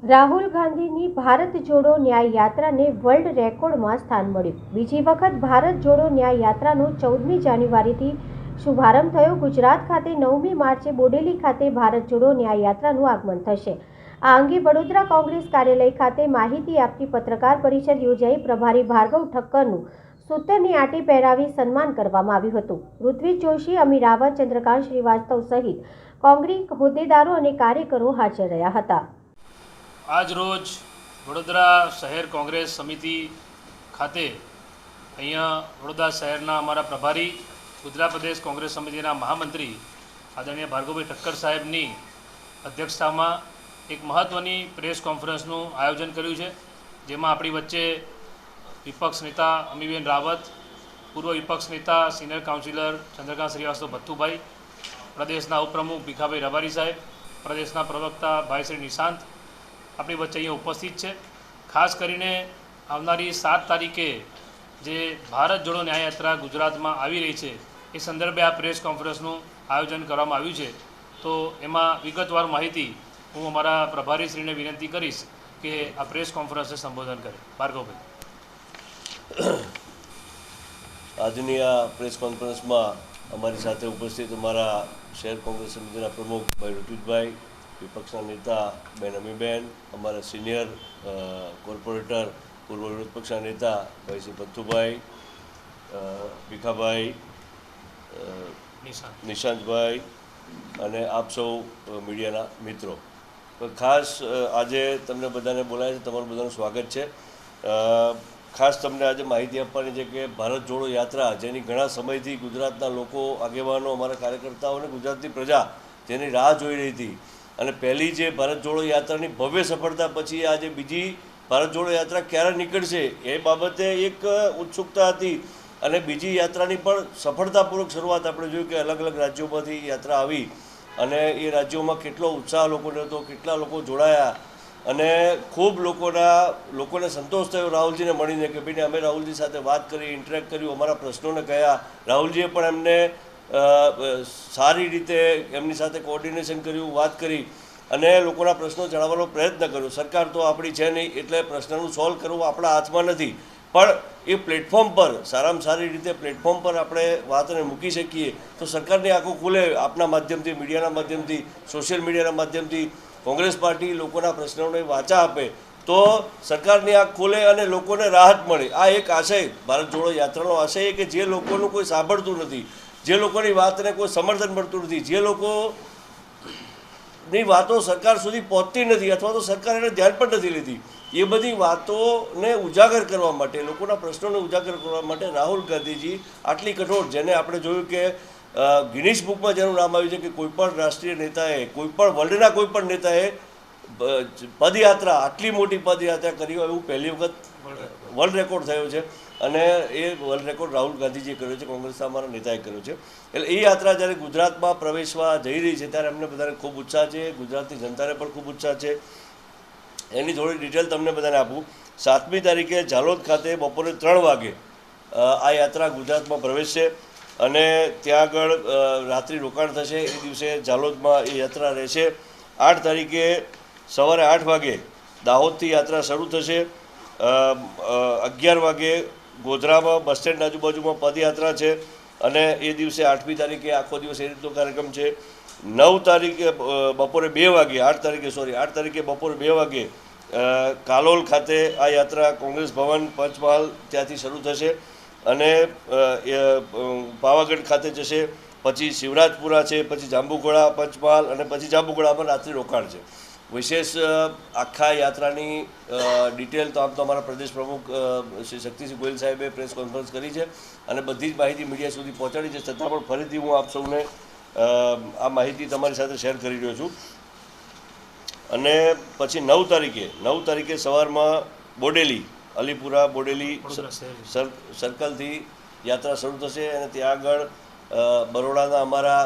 રાહુલ ગાંધીની ભારત જોડો ન્યાય યાત્રાને વર્લ્ડ રેકોર્ડમાં સ્થાન મળ્યું। બીજી વખત ભારત જોડો ન્યાય યાત્રાનો 14મી જાન્યુઆરીથી શુભારંભ થયો। ગુજરાત ખાતે 9મી માર્ચે બોડેલી ખાતે ભારત જોડો ન્યાય યાત્રાનું આગમન થશે। આ અંગે વડોદરા કોંગ્રેસ કાર્યાલય ખાતે માહિતી આપતી પત્રકાર પરિષદ યોજાઈ। પ્રભારી ભાર્ગવ ઠક્કરનું સૂત્રની આંટી પહેરાવી સન્માન કરવામાં આવ્યું હતું। ઋત્વિજ જોશી, અમી રાવત, ચંદ્રકાંત શ્રીવાસ્તવ સહિત કોંગ્રેસ હોદ્દેદારો અને કાર્યકરો હાજર રહ્યા હતા। આજ રોજ વડોદરા શહેર કોંગ્રેસ સમિતિ ખાતે અહીંયા વડોદરા શહેરના અમારા પ્રભારી ગુજરાત પ્રદેશ કોંગ્રેસ સમિતિના મહામંત્રી આદરણીય ભાર્ગવભાઈ ઠક્કર સાહેબની અધ્યક્ષતામાં એક મહત્ત્વની પ્રેસ કોન્ફરન્સનું આયોજન કર્યું છે, જેમાં આપણી વચ્ચે વિપક્ષ નેતા અમીબેન રાવત, પૂર્વ વિપક્ષ નેતા સિનિયર કાઉન્સિલર ચંદ્રકાંત શ્રીવાસ્તવ ભથ્થુભાઈ, પ્રદેશના ઉપપ્રમુખ ભીખાભાઈ રબારી સાહેબ, પ્રદેશના પ્રવક્તા ભાઈ શ્રી નિશાંત આપણી વચ્ચે અહીંયા ઉપસ્થિત છે। ખાસ કરીને આવનારી 7 તારીખે જે ભારત જોડો ન્યાય યાત્રા ગુજરાતમાં આવી રહી છે, એ સંદર્ભે આ પ્રેસ કોન્ફરન્સનું આયોજન કરવામાં આવ્યું છે। તો એમાં વિગતવાર માહિતી હું અમારા પ્રભારીશ્રીને વિનંતી કરીશ કે આ પ્રેસ કોન્ફરન્સને સંબોધન કરે। ભાર્ગવભાઈ। આજની આ પ્રેસ કોન્ફરન્સમાં અમારી સાથે ઉપસ્થિત અમારા શહેર કોંગ્રેસ સમિતિના પ્રમુખ ભાઈ ઋત્વિજભાઈ, વિપક્ષના નેતા બેન અમીબેન, અમારા સિનિયર કોર્પોરેટર પૂર્વ વિરોધ પક્ષના નેતા ભાઈ શ્રી ભથ્થુભાઈ, ભીખાભાઈ, નિશાંતભાઈ અને આપ સૌ મીડિયાના મિત્રો, ખાસ આજે તમને બધાને બોલાય છે, તમારું બધાનું સ્વાગત છે। ખાસ તમને આજે માહિતી આપવાની છે કે ભારત જોડો યાત્રા, જેની ઘણા સમયથી ગુજરાતના લોકો, આગેવાનો, અમારા કાર્યકર્તાઓ અને ગુજરાતની પ્રજા જેની રાહ જોઈ રહી હતી, અને પહેલી જે ભારત જોડો યાત્રાની ભવ્ય સફળતા પછી આજે બીજી ભારત જોડો યાત્રા ક્યારે નીકળશે એ બાબતે એક ઉત્સુકતા હતી, અને બીજી યાત્રાની પણ સફળતાપૂર્વક શરૂઆત આપણે જોયું કે અલગ અલગ રાજ્યોમાંથી યાત્રા આવી, અને એ રાજ્યોમાં કેટલો ઉત્સાહ લોકોને હતો, કેટલા લોકો જોડાયા, અને ખૂબ લોકોને સંતોષ થયો રાહુલજીને મળીને કે ભાઈને અમે રાહુલજી સાથે વાત કરી, ઇન્ટરેક્ટ કર્યું, અમારા પ્રશ્નોને કહ્યા, રાહુલજીએ પણ એમને સારી રીતે એમની સાથે કોઓર્ડિનેશન કર્યું, વાત કરી અને લોકોના પ્રશ્નો જણાવવાનો પ્રયત્ન કર્યો। સરકાર તો આપણી છે નહીં, એટલે પ્રશ્નનું સોલ્વ કરવું આપણા હાથમાં નથી, પણ એ પ્લેટફોર્મ પર સારામાં સારી રીતે પ્લેટફોર્મ પર આપણે વાતને મૂકી શકીએ તો સરકારની આંખો ખુલે। આપના માધ્યમથી, મીડિયાના માધ્યમથી, સોશિયલ મીડિયાના માધ્યમથી કોંગ્રેસ પાર્ટી લોકોના પ્રશ્નોને વાચા આપે તો સરકારની આંખ ખુલે અને લોકોને રાહત મળે। આ એક આશય ભારત જોડો યાત્રાનો આશય છે કે જે લોકોનું કોઈ સાંભળતું નથી, જે લોકોની વાતને કોઈ સમર્થન મળતું નથી, જે લોકોની વાતો સરકાર સુધી પહોંચતી નથી અથવા તો સરકાર એને ધ્યાન પણ નથી લેતી, એ બધી વાતોને ઉજાગર કરવા માટે, લોકોના પ્રશ્નોને ઉજાગર કરવા માટે રાહુલ ગાંધીજી આટલી કઠોર, જેને આપણે જોયું કે ગિનિસ બુકમાં જેનું નામ આવ્યું છે કે કોઈપણ રાષ્ટ્રીય નેતાએ, કોઈપણ વર્લ્ડના કોઈપણ નેતાએ પદયાત્રા, આટલી મોટી પદયાત્રા કરી હોય એવું પહેલી વખત વર્લ્ડ રેકોર્ડ થયો છે, અને એ વર્લ્ડ રેકોર્ડ રાહુલ ગાંધીજીએ કર્યો છે, કોંગ્રેસના અમારા નેતાએ કર્યો છે। એટલે એ યાત્રા જ્યારે ગુજરાતમાં પ્રવેશવા જઈ રહી છે ત્યારે અમને બધાને ખૂબ ઉત્સાહ છે, ગુજરાતની જનતાને પણ ખૂબ ઉત્સાહ છે। એની થોડી ડિટેલ તમને બધાને આપું। 7મી તારીખે ઝાલોદ ખાતે બપોરે 3 વાગે આ યાત્રા ગુજરાતમાં પ્રવેશશે, અને ત્યાં આગળ રાત્રિ રોકાણ થશે। એ દિવસે ઝાલોદમાં એ યાત્રા રહેશે। 8 તારીખે સવારે 8 વાગે દાહોદથી યાત્રા શરૂ થશે। 11 વાગે ગોધરામાં બસ સ્ટેન્ડ આજુબાજુમાં પદયાત્રા છે, અને એ દિવસે 8મી તારીખે આખો દિવસ એ રીતનો કાર્યક્રમ છે। 9 તારીખે બપોરે 2 વાગે 8 તારીખે બપોરે 2 વાગે કાલોલ ખાતે આ યાત્રા કોંગ્રેસ ભવન પંચમહાલ ત્યાંથી શરૂ થશે, અને પાવાગઢ ખાતે જશે, પછી શિવરાજપુરા છે, પછી જાંબુઘોડા, પંચમહાલ, અને પછી જાંબુઘોડામાં રાત્રિ રોકાણ છે। વિશેષ આખા યાત્રાની ડિટેલ તો આમ તો અમારા પ્રદેશ પ્રમુખ શ્રી શક્તિસિંહ ગોયલ સાહેબે પ્રેસ કોન્ફરન્સ કરી છે અને બધી જ માહિતી મીડિયા સુધી પહોંચાડી છે, છતાં પણ ફરીથી હું આપ સૌને આ માહિતી તમારી સાથે શેર કરી રહ્યો છું। અને પછી 9 તારીખે સવારમાં બોડેલી, અલીપુરા બોડેલી સર્કલથી યાત્રા શરૂ થશે, અને ત્યાં આગળ બરોડાના અમારા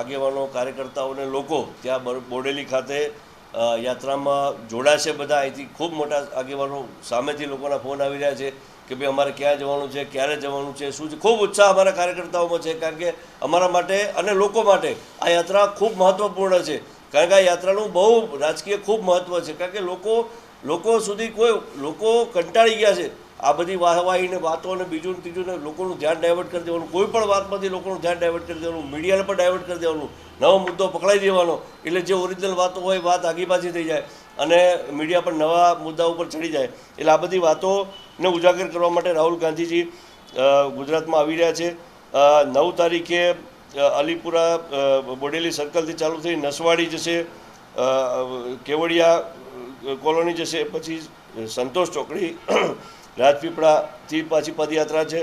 આગેવાનો, કાર્યકર્તાઓ અને લોકો ત્યાં બોડેલી ખાતે યાત્રામાં જોડાશે બધા। અહીંથી ખૂબ મોટા આગેવાનો, સામેથી લોકોના ફોન આવી રહ્યા છે કે ભાઈ અમારે ક્યાં જવાનું છે, ક્યારે જવાનું છે, શું છે, ખૂબ ઉત્સાહ અમારા કાર્યકર્તાઓમાં છે, કારણ કે અમારા માટે અને લોકો માટે આ યાત્રા ખૂબ મહત્ત્વપૂર્ણ છે। કારણ કે આ યાત્રાનું બહુ રાજકીય ખૂબ મહત્ત્વ છે. કારણ કે લોકો સુધી લોકો કંટાળી ગયા છે આ બધી વાહવાહીને વાતો અને બીજું ને ત્રીજું ને લોકોનું ધ્યાન ડાયવર્ટ કરી દેવાનું, કોઈ પણ વાતમાંથી લોકોનું ધ્યાન ડાયવર્ટ કરી દેવાનું, મીડિયાને પણ ડાયવર્ટ કરી દેવાનું, નવો મુદ્દો પકડાઈ દેવાનો, એટલે જે ઓરિજિનલ વાતો હોય વાત આગીપાછી થઈ જાય અને મીડિયા પર નવા મુદ્દા ઉપર ચડી જાય. એટલે આ બધી વાતોને ઉજાગર કરવા માટે રાહુલ ગાંધીજી ગુજરાતમાં આવી રહ્યા છે. 9 તારીખે અલીપુરા બોડેલી સર્કલથી ચાલુ થઈ નસવાડી જશે, કેવડિયા કોલોની જશે, પછી સંતોષ ચોકડી રાજપીપળાથી પાછી પદયાત્રા છે.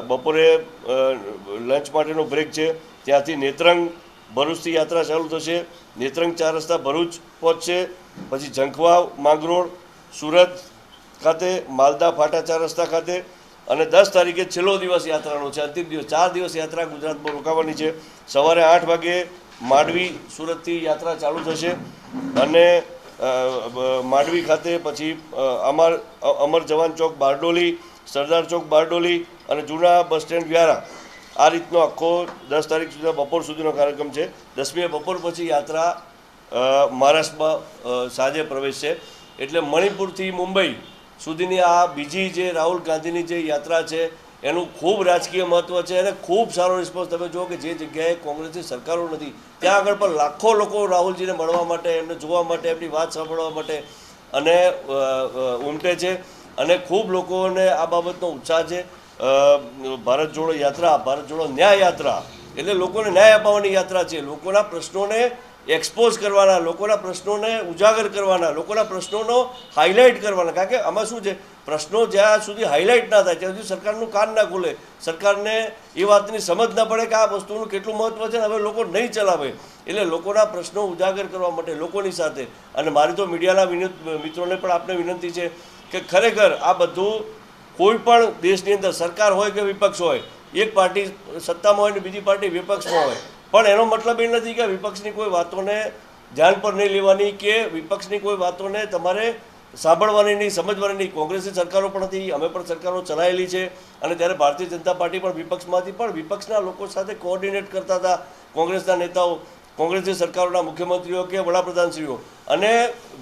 બપોરે લંચ માટેનો બ્રેક છે. ત્યાંથી નેત્રંગ ભરૂચથી યાત્રા ચાલુ થશે. નેત્રંગ 4 રસ્તા ભરૂચ પહોંચશે, પછી ઝંખવાવ માંગરોળ સુરત ખાતે, માલદા ફાટા 4 રસ્તા ખાતે, અને 10 તારીખે છેલ્લો દિવસ યાત્રાનો છે, અંતિમ દિવસ. 4 દિવસ યાત્રા ગુજરાતમાં રોકાવાની છે. સવારે 8 વાગે માંડવી સુરતથી યાત્રા ચાલુ થશે અને માંડવી ખાતે પછી અમર જવાન ચોક બારડોલી, સરદાર ચોક બારડોલી અને જૂના બસ સ્ટેન્ડ વ્યારા, આ રીતનો આખો 10 તારીખ સુધી બપોર સુધીનો કાર્યક્રમ છે. 10મીએ બપોર પછી યાત્રા મહારાષ્ટ્રમાં સાંજે પ્રવેશશે. એટલે મણિપુરથી મુંબઈ સુધીની આ બીજી જે રાહુલ ગાંધીની જે યાત્રા છે એનું ખૂબ રાજકીય મહત્ત્વ છે અને ખૂબ સારો રિસ્પોન્સ. તમે જુઓ કે જે જગ્યાએ કોંગ્રેસની સરકારો નથી ત્યાં આગળ પણ લાખો લોકો રાહુલજીને મળવા માટે, એમને જોવા માટે, એમની વાત સાંભળવા માટે અને ઉમટે છે અને ખૂબ લોકોને આ બાબતનો ઉત્સાહ છે. ભારત જોડો યાત્રા, ભારત જોડો ન્યાય યાત્રા એટલે લોકોને ન્યાય અપાવવાની યાત્રા છે. લોકોના પ્રશ્નોને એક્સપોઝ કરવાના, લોકોના પ્રશ્નોને ઉજાગર કરવાના, લોકોના પ્રશ્નોનો હાઇલાઇટ કરવાના. કારણ કે આમાં શું છે, પ્રશ્નો જ્યાં સુધી હાઇલાઇટ ના થાય ત્યાં સુધી સરકારનું કાન ના ખુલે, સરકારને એ વાતની સમજ ના પડે કે આ વસ્તુનું કેટલું મહત્ત્વ છે ને હવે લોકો નહીં ચલાવે. એટલે લોકોના પ્રશ્નો ઉજાગર કરવા માટે લોકોની સાથે, અને મારી તો મીડિયાના મિત્રોને પણ આપને વિનંતી છે કે ખરેખર આ બધું કોઈ પણ દેશની અંદર સરકાર હોય કે વિપક્ષ હોય, એક પાર્ટી સત્તામાં હોય ને બીજી પાર્ટી વિપક્ષમાં હોય, પણ એનો મતલબ એ નથી કે વિપક્ષની કોઈ વાતોને ધ્યાન પર નહીં લેવાની કે વિપક્ષની કોઈ વાતોને તમારે સાંભળવાની નહીં, સમજવાની નહીં. કોંગ્રેસની સરકારો પણ હતી, અમે પણ સરકારો ચલાવેલી છે અને ત્યારે ભારતીય જનતા પાર્ટી પણ વિપક્ષમાં હતી, પણ વિપક્ષના લોકો સાથે કોઓર્ડિનેટ કરતા હતા કોંગ્રેસના નેતાઓ, કોંગ્રેસની સરકારોના મુખ્યમંત્રીઓ કે વડાપ્રધાનશ્રીઓ, અને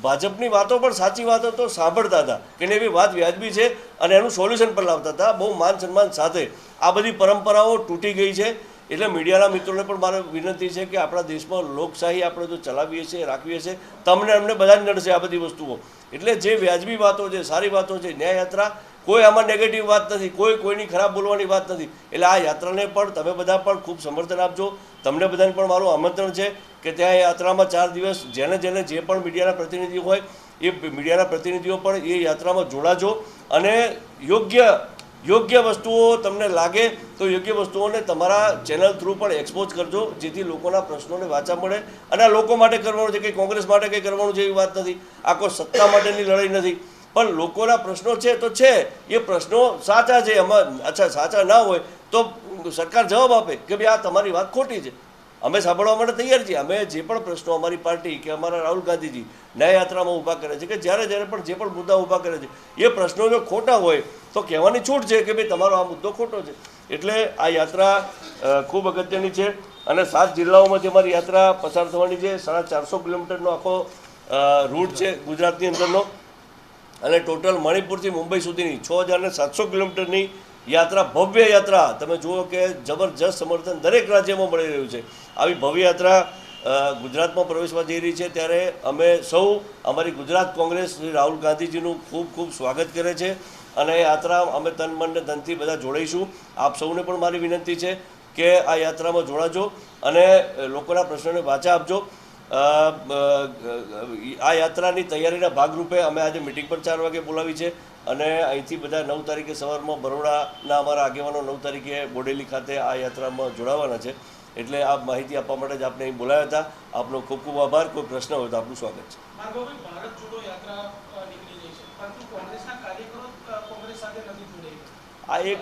ભાજપની વાતો પણ સાચી વાતો તો સાંભળતા હતા કે એવી વાત વ્યાજબી છે અને એનું સોલ્યુશન પણ લાવતા હતા બહુ માન સન્માન સાથે. આ બધી પરંપરાઓ તૂટી ગઈ છે. એટલે મીડિયાના મિત્રોને પણ મારે વિનંતી છે કે આપણા દેશમાં લોકશાહી આપણે જો ચલાવીએ છીએ, રાખીએ છીએ, તમને અમને બધાને નડશે આ બધી વસ્તુઓ. એટલે જે વ્યાજબી વાતો છે, સારી વાતો છે, ન્યાય યાત્રા, કોઈ આમાં નેગેટિવ વાત નથી, કોઈની ખરાબ બોલવાની વાત નથી. એટલે આ યાત્રાને પણ તમે બધા પણ ખૂબ સમર્થન આપજો. તમને બધાને પણ મારું આમંત્રણ છે કે ત્યાં યાત્રામાં 4 દિવસ જેને જે પણ મીડિયાના પ્રતિનિધિઓ હોય એ મીડિયાના પ્રતિનિધિઓ પણ એ યાત્રામાં જોડાજો અને યોગ્ય વસ્તુઓ તમને લાગે તો યોગ્ય વસ્તુઓને તમારા ચેનલ થ્રુ પણ એક્સપોઝ કરજો, જેથી લોકોના પ્રશ્નોને વાચા મળે. અને આ લોકો માટે કરવાનું છે, કંઈ કોંગ્રેસ માટે કંઈ કરવાનું છે એવી વાત નથી, આ કોઈ સત્તા માટેની લડાઈ નથી, પણ લોકોના પ્રશ્નો છે તો છે, એ પ્રશ્નો સાચા છે. એમાં અચ્છા સાચા ના હોય તો સરકાર જવાબ આપે કે ભાઈ આ તમારી વાત ખોટી છે, અમે સાંભળવા માટે તૈયાર છીએ. અમે જે પણ પ્રશ્નો અમારી પાર્ટી કે અમારા રાહુલ ગાંધીજી ન્યાય યાત્રામાં ઊભા કરે છે કે જ્યારે પણ જે પણ મુદ્દા ઊભા કરે છે એ પ્રશ્નો જો ખોટા હોય તો કહેવાની છૂટ છે કે ભાઈ તમારો આ મુદ્દો ખોટો છે. એટલે આ યાત્રા ખૂબ અગત્યની છે અને 7 જિલ્લાઓમાંથી અમારી યાત્રા પસાર થવાની છે. 450 કિલોમીટરનો આખો રૂટ છે ગુજરાતની અંદરનો અને ટોટલ મણિપુરથી મુંબઈ સુધીની 6700 કિલોમીટરની યાત્રા, ભવ્ય યાત્રા. તમે જુઓ કે જબરજસ્ત સમર્થન દરેક રાજ્યમાં મળી રહ્યું છે. આવી ભવ્ય યાત્રા ગુજરાતમાં પ્રવેશવા જઈ રહી છે ત્યારે અમે સૌ અમારી ગુજરાત કોંગ્રેસ શ્રી રાહુલ ગાંધીજીનું ખૂબ ખૂબ સ્વાગત કરે છે અને એ યાત્રા અમે તન મન ને ધનથી બધા જોડાઈશું. આપ સૌને પણ મારી વિનંતી છે કે આ યાત્રામાં જોડાજો અને લોકોના પ્રશ્નોને વાચા આપજો. આ યાત્રાની તૈયારીના ભાગરૂપે અમે આજે મિટિંગ પર 4 વાગે બોલાવી છે અને અહીંથી બધા 9 તારીખે સવારમાં બરોડાના અમારા આગેવાનો 9 તારીખે બોડેલી ખાતે આ યાત્રામાં જોડાવાના છે. એટલે આ માહિતી આપવા માટે જ આપણે અહીં બોલાવ્યા હતા. આપનો ખૂબ ખૂબ આભાર. કોઈ પ્રશ્ન હોય તો આપનું સ્વાગત છે. આ એક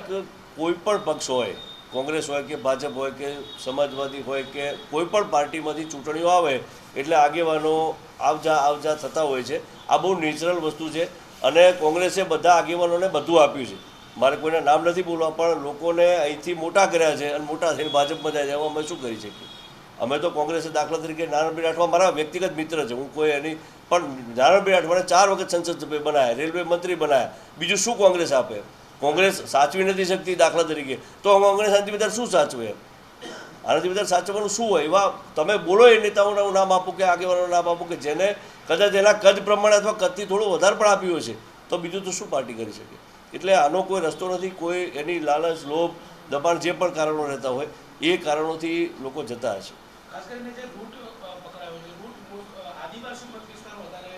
કોઈ પણ પક્ષ હોય, કોંગ્રેસ હોય કે ભાજપ હોય કે સમાજવાદી હોય કે કોઈ પણ પાર્ટીમાંથી ચૂંટણીઓ આવે એટલે આગેવાનો આવજા થતા હોય છે. આ બહુ નેચરલ વસ્તુ છે અને કોંગ્રેસે બધા આગેવાનોને બધું આપ્યું છે. મારે કોઈના નામ નથી બોલવા, પણ લોકોને અહીંથી મોટા કર્યા છે અને મોટા થઈને ભાજપમાં જાય છે. એમાં અમે શું કરી શકીએ? અમે તો કોંગ્રેસે દાખલા તરીકે નારાયણભાઈ રાઠવા મારા વ્યક્તિગત મિત્ર છે, હું કોઈ એની પણ નારાયણભાઈ રાઠવાને 4 વખત સંસદ સભ્ય બનાવ્યા, રેલવે મંત્રી બનાવ્યા, બીજું શું કોંગ્રેસ આપે? કોંગ્રેસ સાચવી નથી શકતી દાખલા તરીકે, તો કોંગ્રેસ આનાથી વધારે શું સાચવે? આનાથી વધારે સાચવવાનું શું હોય? એવા તમે બોલો એ નેતાઓનું નામ આપો કે આગેવાનોનું નામ આપો કે જેને કદાચ એના કદ પ્રમાણે અથવા કદથી થોડું વધારે પણ આપ્યું હશે, તો બીજું તો શું પાર્ટી કરી શકે? એટલે આનો કોઈ રસ્તો નથી. કોઈ એની લાલચ, લોભ, દબાણ જે પણ કારણો રહેતા હોય એ કારણોથી લોકો જતા હશે. ખાસ કરીને જે રૂટ પકડાયો છે, રૂટ આદિવાસી મત વિસ્તાર વધારે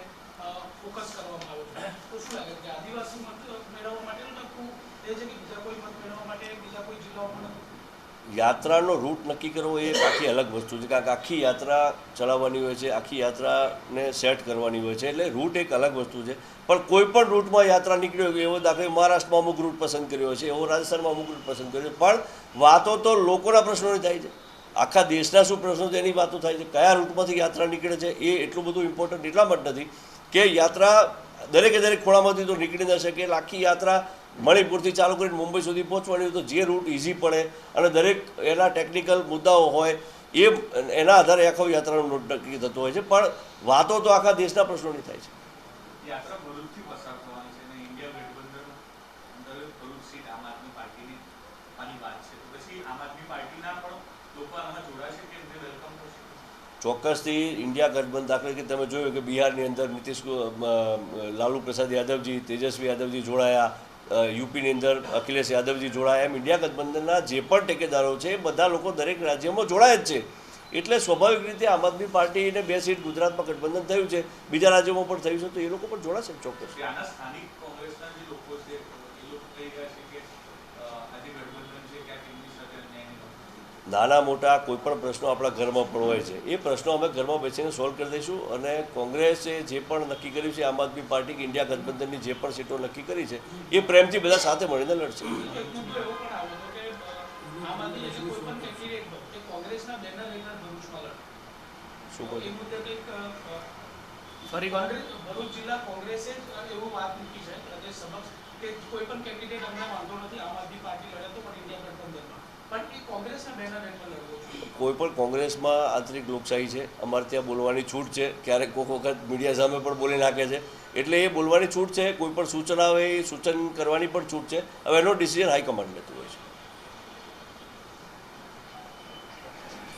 ફોકસ કરવામાં આવ્યો છે, તો શું લાગે છે કે આદિવાસી મત મેળવવા માટેનું નક્કી એ છે કે બીજા કોઈ મત મેળવવા માટે બીજા કોઈ જિલ્લાઓમાં નથી? યાત્રાનો રૂટ નક્કી કરવો એ એક આખી અલગ વસ્તુ છે, કારણ કે આખી યાત્રા ચલાવવાની હોય છે, આખી યાત્રાને સેટ કરવાની હોય છે, એટલે રૂટ એક અલગ વસ્તુ છે. પણ કોઈ પણ રૂટમાં યાત્રા નીકળ્યો હોય, એવો દાખલે મહારાષ્ટ્રમાં અમુક રૂટ પસંદ કર્યો છે, એવો રાજસ્થાનમાં અમુક રૂટ પસંદ કર્યો છે, પણ વાતો તો લોકોના પ્રશ્નોની થાય છે, આખા દેશના શું પ્રશ્નો છે એની વાતો થાય છે. કયા રૂટમાંથી યાત્રા નીકળે છે એ એટલું બધું ઇમ્પોર્ટન્ટ એટલા માટે નથી કે યાત્રા દરેકે દરેક ખૂણામાંથી તો નીકળી ન શકે, એટલે આખી યાત્રા મણિપુરથી ચાલુ કરીને મુંબઈ સુધી પહોંચવાની હોય તો જે રૂટ ઇઝી પડે અને દરેક એના ટેકનિકલ મુદ્દાઓ હોય એના આધારે આખો યાત્રાનો રૂટ નક્કી થતો હોય છે, પણ વાતો તો આખા દેશના પ્રશ્નોની થાય છે. યાત્રા ભરૂચથી પસાર થવાની છે અને ઇન્ડિયા ગઠબંધન અંદર ભરૂચ સીટ આમ આદમી પાર્ટીની આની વાત છે, તો પછી આમ આદમી પાર્ટીના પણ લોકો આમાં જોડાશે કે એમને વેલકમ કરશે? ચોક્કસથી ઇન્ડિયા ગઠબંધન, દાખલા કે તમે જોયું કે બિહારની અંદર લાલુ પ્રસાદ યાદવજી, તેજસ્વી યાદવજી જોડાયા, યુપીની અંદર અખિલેશ યાદવજી જોડાયા, એમ ઇન્ડિયા ગઠબંધનના જે પણ ટેકેદારો છે એ બધા લોકો દરેક રાજ્યમાં જોડાય જ છે. એટલે સ્વાભાવિક રીતે આમ આદમી પાર્ટીને 2 સીટ ગુજરાતમાં ગઠબંધન થયું છે, બીજા રાજ્યોમાં પણ થયું છે, તો એ લોકો પણ જોડાશે ચોક્કસ. આના સ્થાનિક કોંગ્રેસના જે લોકો છે એ લોકો કહી રહ્યા છે કે આજે ગઠબંધન છે ક્યાંક એમની સાથે અન્યાય નથી. નાના મોટા કોઈ પણ પ્રશ્નો આપણા ઘરમાં પણ હોય છે, એ પ્રશ્નો અમે ઘરમાં બેસીને સોલ્વ કરી દઈશું. અને કોંગ્રેસે જે પણ નક્કી કર્યું છે, આમ આદમી પાર્ટી કે ઇન્ડિયા ગઠબંધનની જે પણ સીટો નક્કી કરી છે એ પ્રેમથી બધા સાથે મળીને લડશે. એક મુદ્દો એવો પણ આવ્યો હતો કે આમ આદમી જે કોઈ પણ કેન્ડિડેટ હોય એ કોંગ્રેસના બેનર લઈને ભરૂચમાં લડે. શું તો કહ્યું? એ મુદ્દે કંઈક ફરી ભરૂચ જિલ્લા કોંગ્રેસે એવું વાત મૂકી છે પ્રદેશ સમક્ષ કે કોઈ પણ કેન્ડિડેટ અમને વાંધો નથી, આમ આદમી પાર્ટી લડે તો પણ ઇન્ડિયા ગઠબંધનમાં, પણ એ કોંગ્રેસના બેનર લઈને લડવો જોઈએ. કોઈ પણ કોંગ્રેસમાં આંતરિક લોકશાહી છે, અમારે ત્યાં બોલવાની છૂટ છે, ક્યારેક કોઈક વખત મીડિયા સામે પણ બોલી નાખે છે, એટલે એ બોલવાની છૂટ છે. કોઈ પણ સૂચન આવે એ સૂચન કરવાની પણ છૂટ છે. હવે એનો ડિસિઝન હાઈકમાન્ડ લેતું હોય છે.